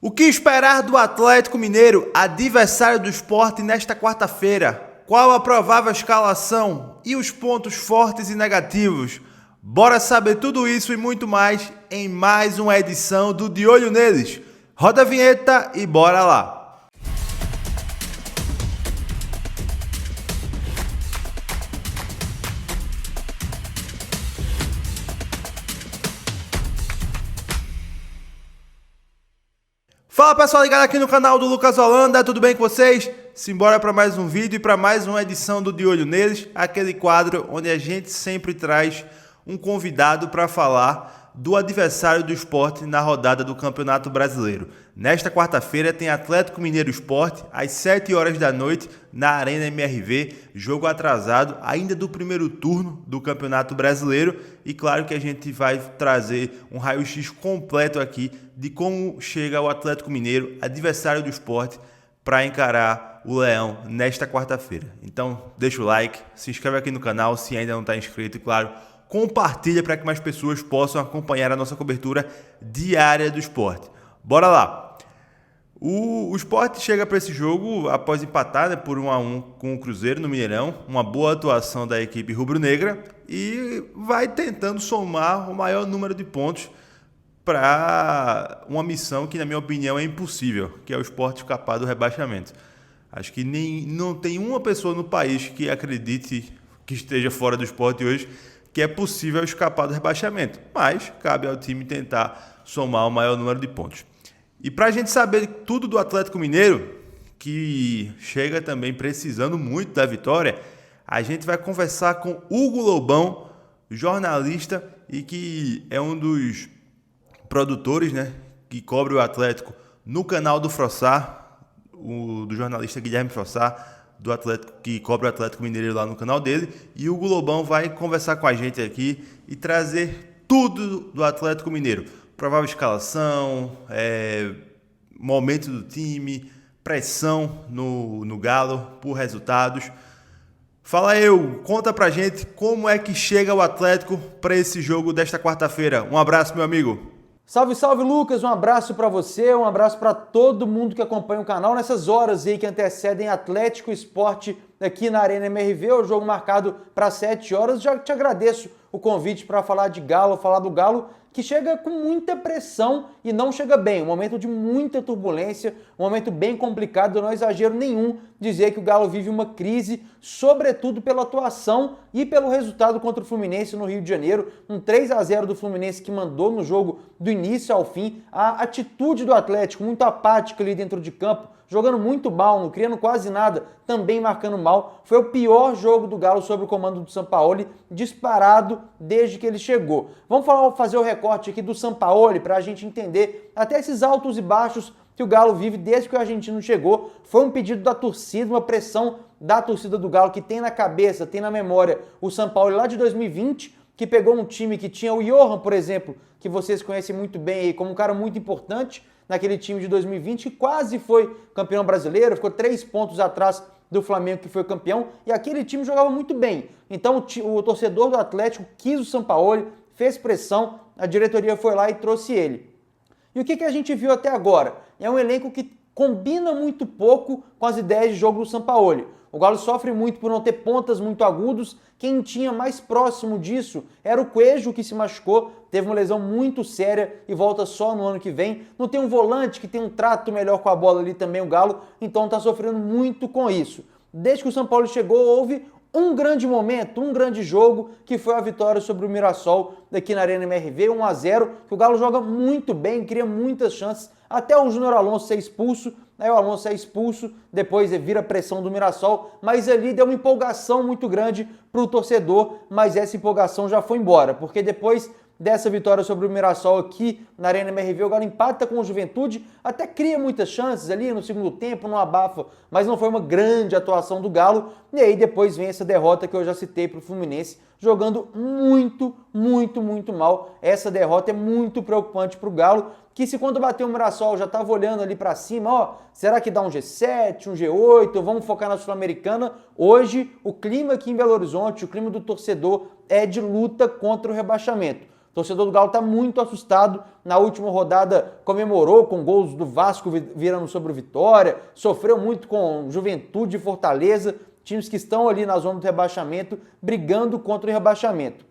O que esperar do Atlético Mineiro, adversário do Sport, nesta quarta-feira? Qual a provável escalação e os pontos fortes e negativos? Bora saber tudo isso e muito mais em mais uma edição do De Olho Neles. Roda a vinheta e bora lá! Fala pessoal ligado aqui no canal do Lucas Holanda, tudo bem com vocês? Simbora para mais um vídeo e para mais uma edição do De Olho Neles, aquele quadro onde a gente sempre traz um convidado para falar do adversário do Sport na rodada do Campeonato Brasileiro. Nesta quarta-feira tem Atlético Mineiro Sport, às 7 horas da noite, na Arena MRV, jogo atrasado, ainda do primeiro turno do Campeonato Brasileiro. E claro que a gente vai trazer um raio-x completo aqui de como chega o Atlético Mineiro, adversário do Sport, para encarar o Leão nesta quarta-feira. Então deixa o like, se inscreve aqui no canal se ainda não está inscrito e claro, compartilha para que mais pessoas possam acompanhar a nossa cobertura diária do esporte. Bora lá! O Sport chega para esse jogo após empatar por 1-1 com o Cruzeiro no Mineirão, uma boa atuação da equipe rubro-negra e vai tentando somar o maior número de pontos para uma missão que, na minha opinião, é impossível, que é o Sport escapar do rebaixamento. Acho que não tem uma pessoa no país que acredite que esteja fora do Sport hoje que é possível escapar do rebaixamento, mas cabe ao time tentar somar o maior número de pontos. E para a gente saber tudo do Atlético Mineiro, que chega também precisando muito da vitória, a gente vai conversar com Hugo Lobão, jornalista e que é um dos produtores, né, que cobre o Atlético no canal do Frossar, do jornalista Guilherme Frossar, do Atlético, que cobre o Atlético Mineiro lá no canal dele, e o Hugo Lobão vai conversar com a gente aqui e trazer tudo do Atlético Mineiro. Provável escalação, momento do time, pressão no Galo por resultados. Fala aí, Hugo, conta pra gente como é que chega o Atlético para esse jogo desta quarta-feira. Um abraço, meu amigo. Salve, salve, Lucas! Um abraço para você, um abraço para todo mundo que acompanha o canal nessas horas aí que antecedem Atlético Sport aqui na Arena MRV, o jogo marcado para 7 horas. Já te agradeço o convite para falar de Galo, falar do Galo, que chega com muita pressão e não chega bem. Um momento de muita turbulência, um momento bem complicado, não é exagero nenhum dizer que o Galo vive uma crise, sobretudo pela atuação e pelo resultado contra o Fluminense no Rio de Janeiro. Um 3-0 do Fluminense que mandou no jogo do início ao fim. A atitude do Atlético, muito apática ali dentro de campo, jogando muito mal, não criando quase nada, também marcando mal. Foi o pior jogo do Galo sob o comando do Sampaoli, disparado desde que ele chegou. Vamos fazer o recorte aqui do Sampaoli para a gente entender até esses altos e baixos que o Galo vive desde que o argentino chegou. Foi um pedido da torcida, uma pressão da torcida do Galo, que tem na cabeça, tem na memória o Sampaoli lá de 2020, que pegou um time que tinha o Johan, por exemplo, que vocês conhecem muito bem aí, como um cara muito importante naquele time de 2020, que quase foi campeão brasileiro, ficou 3 pontos atrás do Flamengo, que foi campeão, e aquele time jogava muito bem. Então o torcedor do Atlético quis o Sampaoli, fez pressão, a diretoria foi lá e trouxe ele. E o que a gente viu até agora? É um elenco que combina muito pouco com as ideias de jogo do Sampaoli. O Galo sofre muito por não ter pontas muito agudos. Quem tinha mais próximo disso era o Coelho, que se machucou, teve uma lesão muito séria e volta só no ano que vem. Não tem um volante que tem um trato melhor com a bola ali também, o Galo, então está sofrendo muito com isso. Desde que o Sampaoli chegou, houve um grande momento, um grande jogo, que foi a vitória sobre o Mirassol aqui na Arena MRV, 1-0, que o Galo joga muito bem, cria muitas chances, até o Júnior Alonso ser expulso. Aí o Alonso é expulso, depois vira pressão do Mirassol, mas ali deu uma empolgação muito grande para o torcedor, mas essa empolgação já foi embora, porque depois dessa vitória sobre o Mirassol aqui na Arena MRV, o Galo empata com o Juventude, até cria muitas chances ali no segundo tempo, não abafa, mas não foi uma grande atuação do Galo, e aí depois vem essa derrota que eu já citei para o Fluminense, jogando muito, muito, muito mal. Essa derrota é muito preocupante para o Galo, que se quando bateu o Mirassol já estava olhando ali para cima, ó, será que dá um G7, um G8, vamos focar na Sul-Americana? Hoje, o clima aqui em Belo Horizonte, o clima do torcedor é de luta contra o rebaixamento. O torcedor do Galo está muito assustado. Na última rodada comemorou com gols do Vasco virando sobre o Vitória, sofreu muito com Juventude e Fortaleza, times que estão ali na zona do rebaixamento, brigando contra o rebaixamento.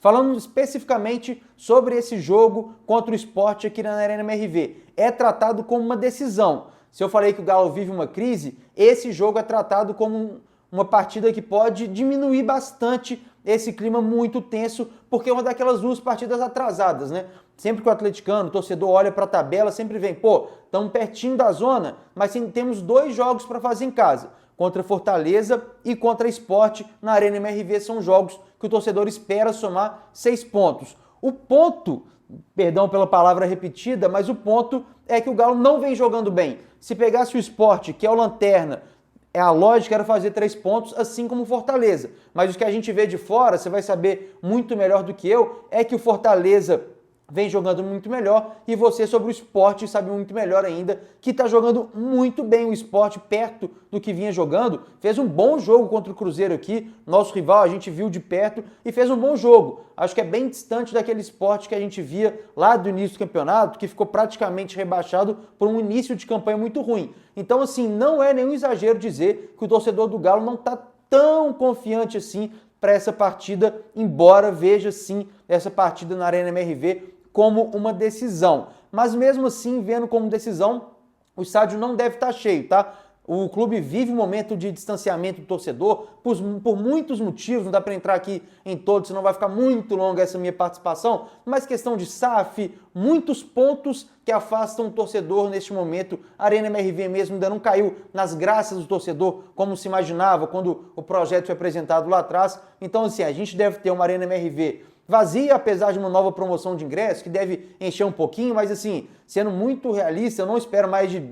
Falando especificamente sobre esse jogo contra o Sport aqui na Arena MRV, é tratado como uma decisão. Se eu falei que o Galo vive uma crise, esse jogo é tratado como uma partida que pode diminuir bastante esse clima muito tenso, porque é uma daquelas duas partidas atrasadas, né? Sempre que o atleticano, o torcedor olha para a tabela, sempre vem, estamos pertinho da zona, mas temos 2 jogos para fazer em casa. Contra Fortaleza e contra Sport na Arena MRV são jogos que o torcedor espera somar 6 pontos. O ponto, perdão pela palavra repetida, mas o ponto é que o Galo não vem jogando bem. Se pegasse o Sport, que é o lanterna, a lógica era fazer 3 pontos, assim como o Fortaleza. Mas o que a gente vê de fora, você vai saber muito melhor do que eu, é que o Fortaleza vem jogando muito melhor e você sobre o Sport sabe muito melhor ainda que está jogando muito bem o Sport perto do que vinha jogando. Fez um bom jogo contra o Cruzeiro aqui, nosso rival, a gente viu de perto e fez um bom jogo. Acho que é bem distante daquele Sport que a gente via lá do início do campeonato, que ficou praticamente rebaixado por um início de campanha muito ruim. Então, assim, não é nenhum exagero dizer que o torcedor do Galo não está tão confiante assim para essa partida, embora veja sim essa partida na Arena MRV como uma decisão. Mas mesmo assim, vendo como decisão, o estádio não deve estar cheio, tá? O clube vive um momento de distanciamento do torcedor por muitos motivos, não dá para entrar aqui em todos, senão vai ficar muito longa essa minha participação, mas questão de SAF, muitos pontos que afastam o torcedor neste momento. A Arena MRV mesmo ainda não caiu nas graças do torcedor, como se imaginava quando o projeto foi apresentado lá atrás. Então, assim, a gente deve ter uma Arena MRV vazia, apesar de uma nova promoção de ingressos, que deve encher um pouquinho, mas assim, sendo muito realista, eu não espero mais de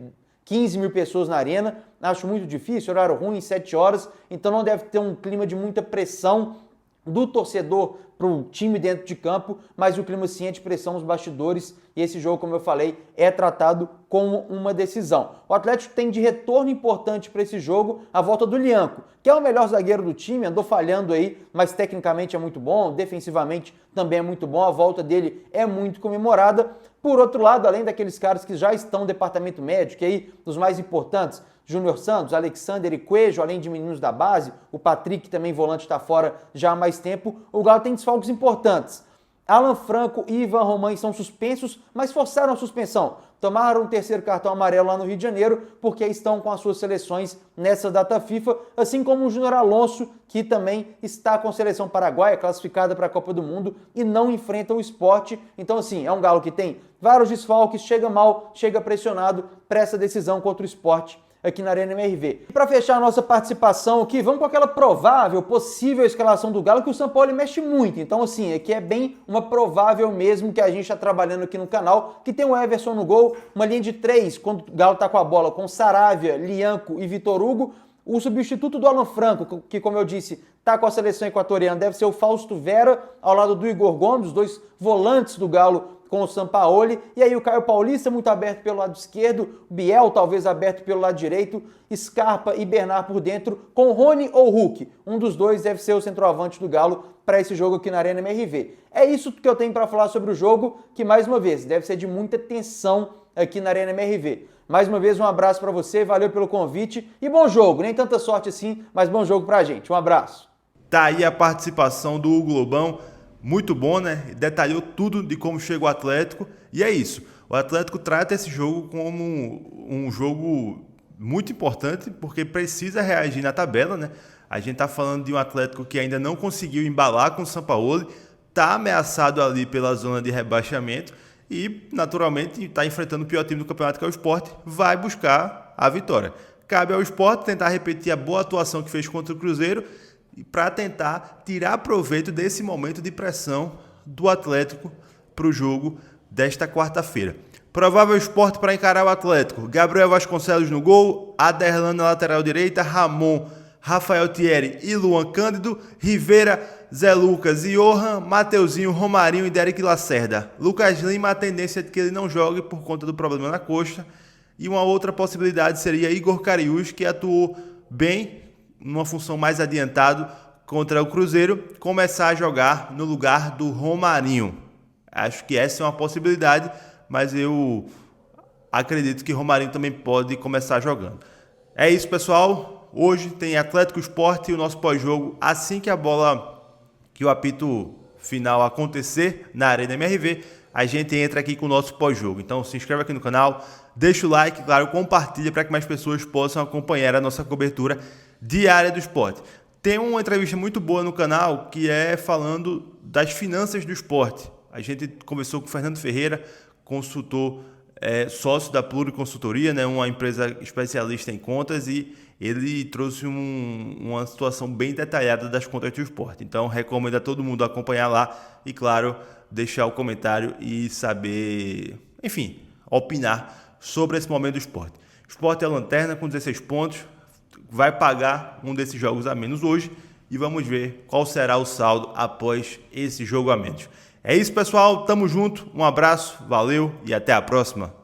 15 mil pessoas na arena, acho muito difícil, horário ruim, 7 horas, então não deve ter um clima de muita pressão do torcedor para o time dentro de campo, mas o clima sim é de pressão nos bastidores e esse jogo, como eu falei, é tratado como uma decisão. O Atlético tem de retorno importante para esse jogo a volta do Lianco, que é o melhor zagueiro do time, andou falhando aí, mas tecnicamente é muito bom, defensivamente também é muito bom, a volta dele é muito comemorada. Por outro lado, além daqueles caras que já estão no departamento médico, e aí dos mais importantes, Júnior Santos, Alexander e Coelho, além de meninos da base, o Patrick também volante está fora já há mais tempo, o Galo tem desfalques importantes. Alan Franco e Ivan Román são suspensos, mas forçaram a suspensão. Tomaram um 3º cartão amarelo lá no Rio de Janeiro, porque estão com as suas seleções nessa data FIFA, assim como o Júnior Alonso, que também está com a seleção paraguaia, classificada para a Copa do Mundo, e não enfrenta o Sport. Então, assim, é um Galo que tem vários desfalques, chega mal, chega pressionado para essa decisão contra o Sport aqui na Arena MRV. E para fechar a nossa participação aqui, vamos com aquela provável, possível escalação do Galo, que o São Paulo mexe muito. Então, assim, aqui é bem uma provável mesmo que a gente está trabalhando aqui no canal, que tem o Everson no gol, uma linha de 3, quando o Galo está com a bola, com Saravia, Lianco e Vitor Hugo. O substituto do Alan Franco, que como eu disse, está com a seleção equatoriana, deve ser o Fausto Vera, ao lado do Igor Gomes, os 2 volantes do Galo com o Sampaoli, e aí o Caio Paulista muito aberto pelo lado esquerdo, Biel talvez aberto pelo lado direito, Scarpa e Bernard por dentro, com Rony ou Hulk. Um dos 2 deve ser o centroavante do Galo para esse jogo aqui na Arena MRV. É isso que eu tenho para falar sobre o jogo, que mais uma vez, deve ser de muita tensão aqui na Arena MRV. Mais uma vez, um abraço para você, valeu pelo convite e bom jogo. Nem tanta sorte assim, mas bom jogo pra gente. Um abraço. Tá aí a participação do Hugo Lobão, muito bom, né? Detalhou tudo de como chega o Atlético e é isso. O Atlético trata esse jogo como um jogo muito importante porque precisa reagir na tabela, né? A gente tá falando de um Atlético que ainda não conseguiu embalar com o Sampaoli, tá ameaçado ali pela zona de rebaixamento e, naturalmente, está enfrentando o pior time do campeonato, que é o Sport, vai buscar a vitória. Cabe ao Sport tentar repetir a boa atuação que fez contra o Cruzeiro para tentar tirar proveito desse momento de pressão do Atlético para o jogo desta quarta-feira. Provável Sport para encarar o Atlético: Gabriel Vasconcelos no gol, Aderlan na lateral direita, Ramon, Rafael Thierry e Luan Cândido, Rivera, Zé Lucas e Johan, Mateuzinho, Romarinho e Derek Lacerda. Lucas Lima, a tendência é de que ele não jogue por conta do problema na coxa. E uma outra possibilidade seria Igor Cariús, que atuou bem numa função mais adiantado contra o Cruzeiro, começar a jogar no lugar do Romarinho. Acho que essa é uma possibilidade, mas eu acredito que Romarinho também pode começar jogando. É isso, pessoal. Hoje tem Atlético Sport e o nosso pós-jogo assim que o apito final acontecer na Arena MRV, a gente entra aqui com o nosso pós-jogo. Então se inscreve aqui no canal, deixa o like, claro, compartilha para que mais pessoas possam acompanhar a nossa cobertura diária do esporte. Tem uma entrevista muito boa no canal que é falando das finanças do esporte. A gente conversou com o Fernando Ferreira, consultor, sócio da Pluri Consultoria, né, uma empresa especialista em contas, e ele trouxe uma situação bem detalhada das contas do esporte. Então recomendo a todo mundo acompanhar lá e, claro, deixar o comentário e saber, enfim, opinar sobre esse momento do esporte. O esporte é a lanterna com 16 pontos, vai pagar um desses jogos a menos hoje e vamos ver qual será o saldo após esse jogo a menos. É isso, pessoal, tamo junto, um abraço, valeu e até a próxima.